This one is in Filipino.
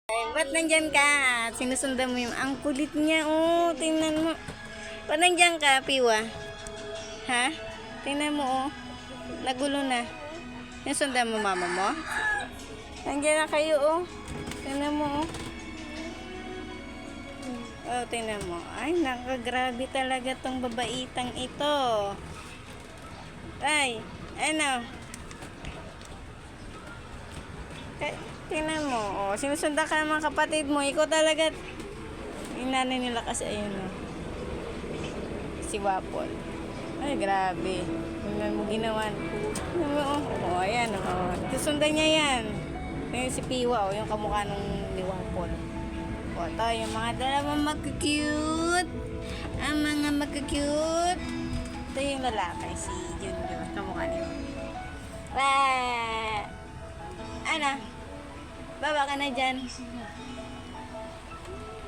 Ay, ba't nandyan ka? Sinusundan mo yung ang kulit niya. Oh, tingnan mo. Ba't nandyan ka, Piwa? Ha? Tingnan mo, oh. Nagulo na. Sinusundan mo mama mo? Nandyan na kayo, oh. Tingnan mo, oh. Oh, tingnan mo. Ay, nakagrabe talaga tong babaitang ito. Ay, ano? Tingnan mo, oh, sinusundan ka ng mga kapatid mo. Ikaw talaga, inanay nila kasi, ayun, oh. Si Wapol. Ay, grabe. Tingnan mo ginawa. Tingnan mo, oh. Oh, ayan, oh. Susundan niya yan. Tingnan si Piwa, oh, yung kamukha nung ni Wapol. O, ito, yung mga dalawang magka-cute. Ang mga magka-cute. Ito yung lalaki, si Junjun. Kamukha niyo. Ano? Baba ka na dyan.